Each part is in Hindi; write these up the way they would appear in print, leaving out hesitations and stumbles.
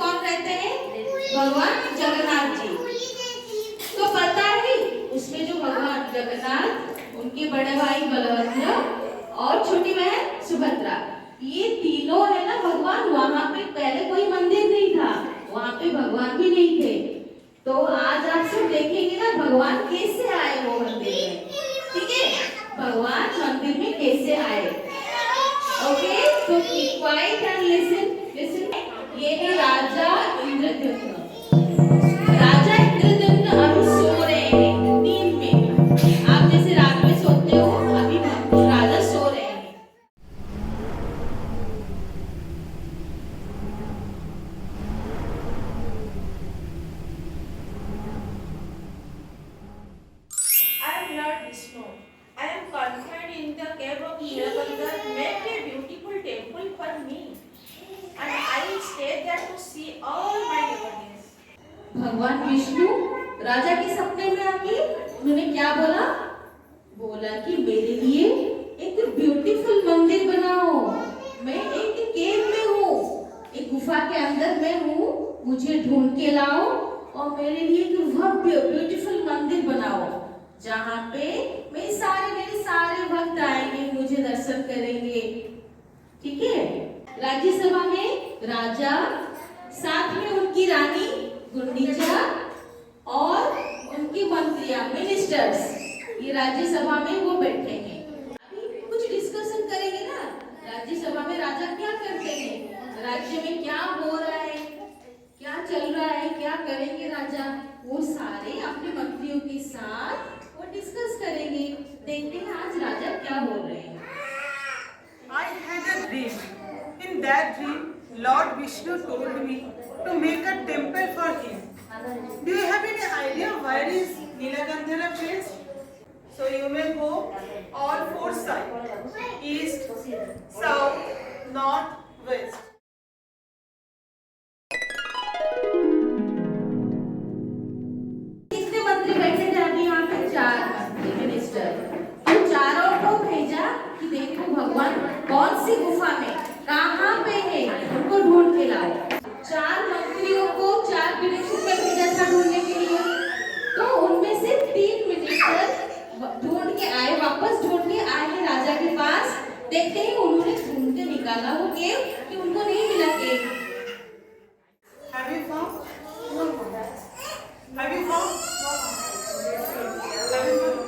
कौन रहते हैं? भगवान जगन्नाथ जी। तो पता है उसमें जो भगवान जगन्नाथ, उनके बड़े भाई बलभद्र और छोटी बहन सुभद्रा, ये तीनों है ना भगवान। वहां पे पहले कोई मंदिर नहीं था, वहां पे भगवान भी नहीं थे। तो आज आप सब देखेंगे ना भगवान कैसे आए वो मंदिर में, ठीक है? भगवान मंदिर में कैसे आए। ओके, तो keep quiet and listen. Listen, ये है राजा इंद्रद्युम्न। राजा इंद्रद्युम्न अभी सो रहे हैं नींद में। आप जैसे रात में सोते हो, अभी राजा सो रहे हैं। I am Lord Vishnu. I am confined in the cave of Nilakanta. Make a beautiful temple for me, and I will stay there to see all my devotees. भगवान विष्णु राजा के सपने में आके उन्होंने क्या बोला? बोला कि मेरे लिए एक ब्यूटीफुल मंदिर बनाओ। मैं एक केव में हूँ, एक गुफा के अंदर मैं हूँ, मुझे ढूंढ के लाओ और मेरे लिए एक भव्य ब्यूटीफुल मंदिर बनाओ, जहाँ पे मेरे सारे भक्त आएंगे, मुझे दर्शन करेंगे, ठीक है? राज्यसभा में राजा, साथ में उनकी रानी गुंडीचा और उनकी मंत्रियां, मिनिस्टर्स, ये राज्यसभा में वो बैठेंगे। अभी कुछ डिस्कशन करेंगे ना, राज्यसभा में राजा क्या करते हैं, राज्य में क्या हो रहा है, क्या चल रहा है, क्या करेंगे राजा, वो सारे अपने मंत्रियों के साथ वो डिस्कस करेंगे। देखते हैं आज राजा क्या बोल रहे हैं। I had a dream. In that dream, Lord Vishnu told me to make a temple for him. Do you have any idea where is Nilakantha placed? So you may go all four sides: east, south, north, west. कितने मंत्री बैठे थे अभी यहाँ पे? 4 मंत्री, मिनिस्टर। तो चारों को भेजा कि देखो भगवान कौन सी गुफा में कहाँ पे है, उनको ढूंढ के लाओ। 4 मंत्रियों को 4 डायरेक्शन में भेजा था ढूंढने के लिए। तो उनमें से 3 मिनिस्टर ढूंढ के आए, वापस ढूंढ के आए हैं राजा के पास। देखते हैं उन्होंने ढूंढ के निकाला वो केव कि उनको नहीं मिला केव। Have you found? Have you found? Have you found?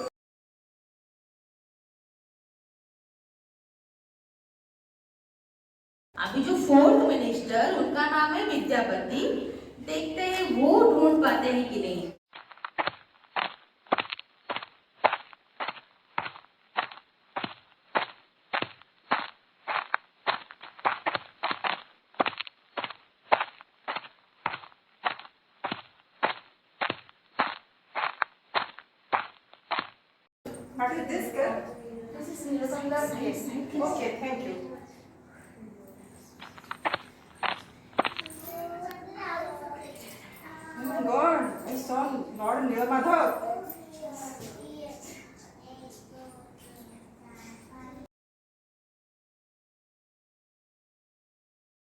अभी जो 4th मिनिस्टर, उनका नाम है विद्यापति। देखते हैं वो ढूंढ पाते हैं कि नहीं। What is this, girl? This is Nilakanta place. Okay, thank you. Oh my God, I saw Lord Nilmadhav.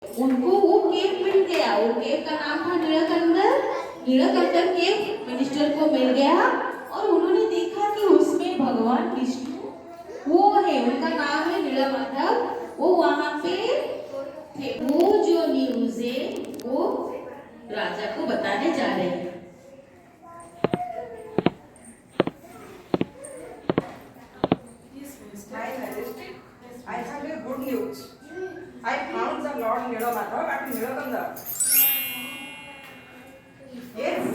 उनको वो केव मिल गया, वो केव का नाम था नीलकंठर। नीलकंठर केव मिनिस्टर को मिल गया और उन्होंने देखा कि उसमें भगवान विष्णु वो है, उनका नाम है नीलकंठर, वो वहां पे थे। वो जो न्यूज है वो राजा को बताने जा रहे हैं। My Majesty, I have a good news. I found the Lord Nilmadhav at Nilakantha. Yes.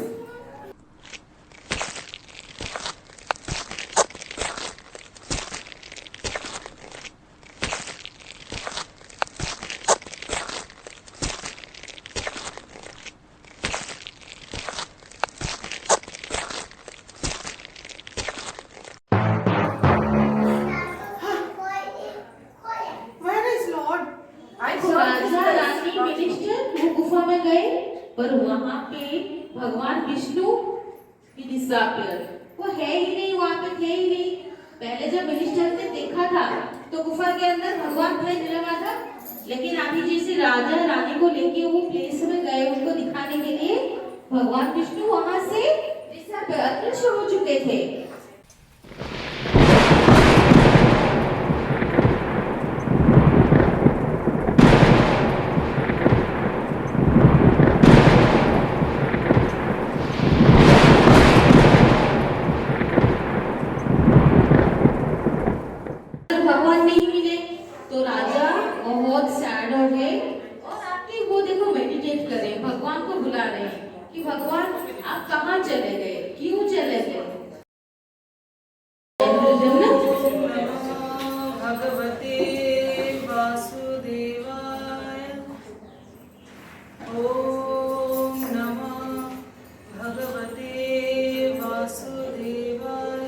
Where is Lord? I तो राजा रानी मिनिस्टर वो गुफा में गए, पर वहां पे भगवान विष्णु डिसअपियर, वो है ही नहीं, वहां पे थे ही नहीं। पहले जब मिनिस्टर ने देखा था तो गुफा के अंदर भगवान थे नीलमाधव, लेकिन अभी जैसे राजा रानी को लेके वो प्लेस में गए उनको दिखाने के लिए, भगवान विष्णु वहां से अदृश्य हो चुके थे। भगवान नहीं मिले तो राजा बहुत सैड हो गए और आके वो देखो मेडिटेट कर रहे हैं, भगवान को बुला रहे हैं कि भगवान आप कहाँ चले गए, क्यों चले गए। भगवते वासुदेवाय। ओम नमः भगवते वासुदेवाय।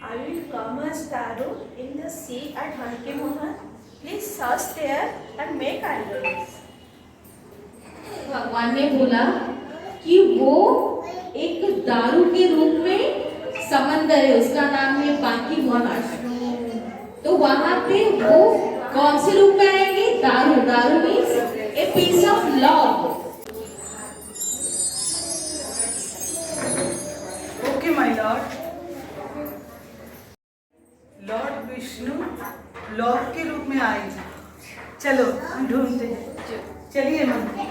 I will come as Daru in the sea at Hankemohan. Please search there and make idols. भगवान ने बोला कि वो एक दारू के रूप में समंदर है, उसका नाम है बांकी मोहनाश। तो वहां पे वो कौन से रूप में आएंगे? दारू। Daru means a piece of log. Okay my lord. Lord Vishnu lord के रूप में आएंगे। चलो हम ढूंढते हैं। चलिए मंत्री।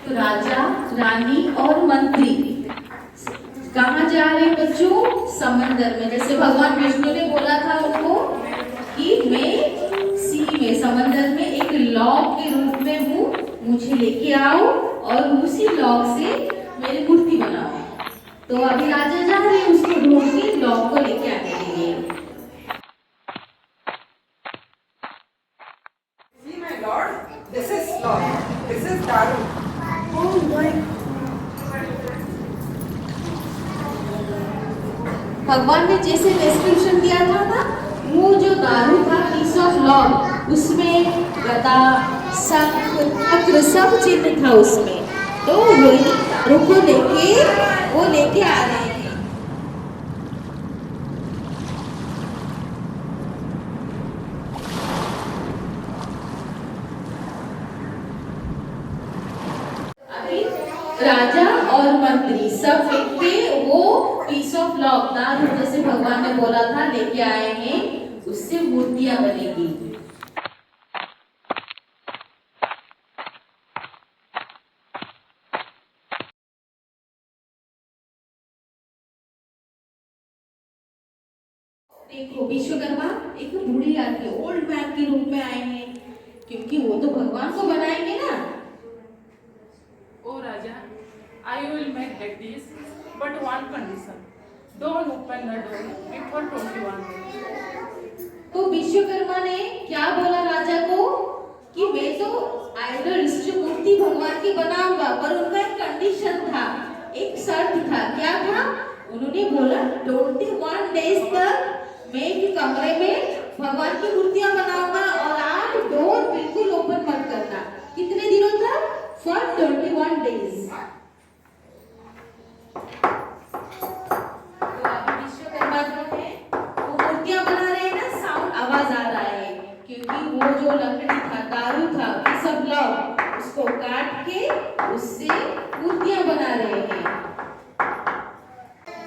तो राजा रानी और मंत्री कहाँ जा रहे हैं बच्चों? समंदर में। जैसे भगवान विष्णु ने बोला था उनको कि मैं सी में, समंदर में एक लॉग के रूप में हूँ, मुझे लेके आओ और उसी लॉग से मेरी मूर्ति बनाओ। तो अभी राजा जा रहे हैं उसको ढूंढ के लॉग को लेके आने के लिए। See my lord, this is lord, this is Daru. Oh my भगवान ने जैसे डिस्क्रिप्शन दिया था ना, वो जो दारू था पीस ऑफ लॉग, उसमें गदा शंख चक्र सब चिन्ह था उसमें। तो वही दारू को लेके वो लेके आ रहे हैं। अभी राजा और मंत्री सब मिलके वो पीस ऑफ लॉग दारू जैसे भगवान ने बोला था लेके आए हैं, उससे मूर्तियां बनेगी। देखो विश्वकर्मा एक बूढ़ी आदमी ओल्ड मैन के रूप में आए हैं, क्योंकि वो तो भगवान को बनाएंगे ना। Oh Raja, I will make that dish, but one condition. Don't open the door before 21 days. तो विश्वकर्मा ने क्या बोला राजा को कि मैं तो आइडल मूर्ति भगवान की बनाऊंगा, पर उनका एक कंडीशन था, एक शर्त था। क्या था? उन्होंने बोला 21 डेज तक मैं एक कमरे में भगवान की मूर्तियां बनाऊंगा और आप डोर बिल्कुल ओपन मत करना। कितने दिनों तक? For 21 days. तो अभी विश्वकर्मा जो है वो मूर्तियां बना रहे हैं ना, साउंड आवाज आ रहा है, क्योंकि वो जो लकड़ी था, दारू था, सब लोग उसको काट के उससे मूर्तियां बना रहे हैं।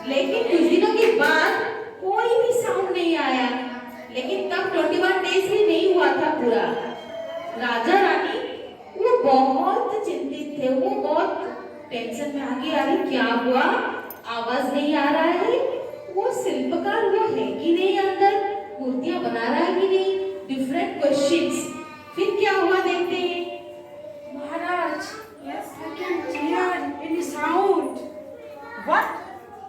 लेकिन कुछ दिनों के बाद कोई भी साउंड नहीं आया, लेकिन तब 21 डेज भी नहीं हुआ था पूरा। राजा रानी वो बहुत चिंतित थे, वो बहुत टेंशन में आ गए, अरे क्या हुआ, आवाज नहीं आ रहा है, वो शिल्पकार वो है कि नहीं, अंदर मूर्तियां बना रहा है कि नहीं, डिफरेंट क्वेश्चंस। फिर क्या हुआ देखते हैं। Maharaj, yes, I can hear any sound. What?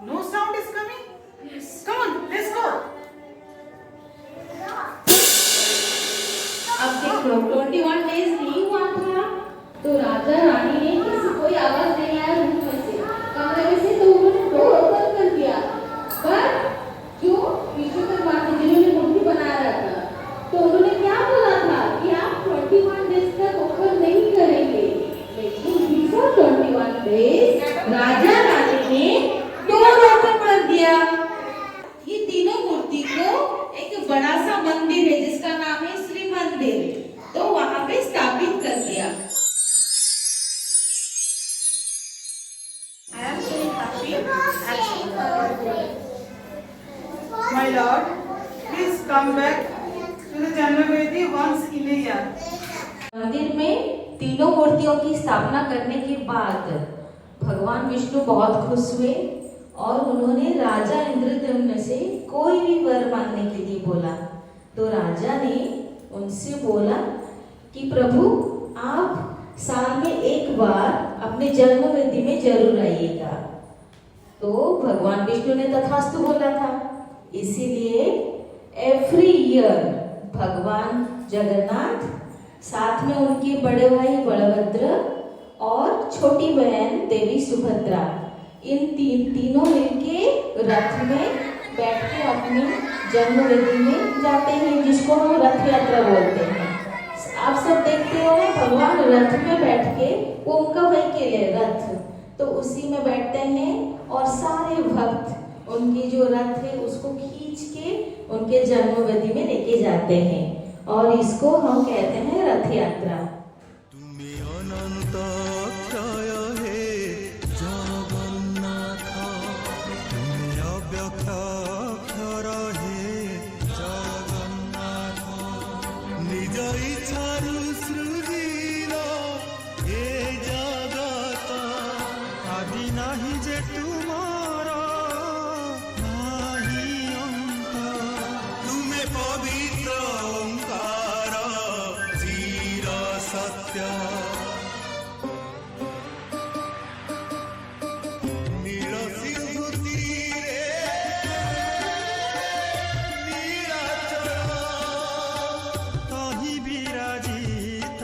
No sound is coming? Yes. Come on, let's go. अब देखो 21 डेज नहीं हुआ था, तो राजा रानी ने किसी कोई आवाज नहीं आया रूम में से, कमरे में से, तो उन्होंने डोर ओपन कर दिया। पर जो विश्वकर्मा थे जिन्होंने मूर्ति बना रहा था, तो उन्होंने क्या बोला था कि आप 21 डेज तक ओपन नहीं करेंगे, लेकिन बिफोर 21 डेज राजा रानी ने डोर ओपन कर दिया। ये तीनों मूर्ति को एक बड़ा सा मंदिर है जिसका नाम please come back to the Janmavedi once in a year. मंदिर में तीनों मूर्तियों की स्थापना करने के बाद भगवान विष्णु बहुत खुश हुए और उन्होंने राजा इंद्रद्युम्न से कोई भी वर मांगने के लिए बोला। तो राजा ने उनसे बोला कि प्रभु आप साल में एक बार अपने जन्मवेदी में जरूर आइएगा। तो भगवान विष्णु ने तथास्तु बोला था। इसीलिए एवरी ईयर भगवान जगन्नाथ साथ में उनके बड़े भाई बलभद्र और छोटी बहन देवी सुभद्रा इन तीनों मिलके रथ में बैठ के अपनी जन्मवेदी में जाते हैं, जिसको हम रथ यात्रा बोलते हैं। आप सब देखते हो ना, भगवान रथ में बैठ के, वो उनका व्हीकल है रथ, तो उसी में बैठते हैं और सारे भक्त उनकी जो रथ है उसको खींच के उनके जन्मवेदी में लेके जाते हैं और इसको हम कहते हैं रथ यात्रा। तुम्हें अनंत अक्षय हे जगन्नाथ, तुम्हें अव्यक्त अक्षर हे जगन्नाथ, निज इच्छारु सृजिल हे जगत, आदि नाही जे तुमार नाही अंत, तुम्हें पवित्र ओंकार चिर सत्य, नील सिंधु तीरे नीलाचल, तहि विराजित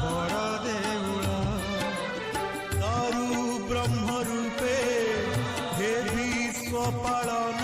बड़ देउळ, दारु ब्रह्म रूपे हे विश्व पालन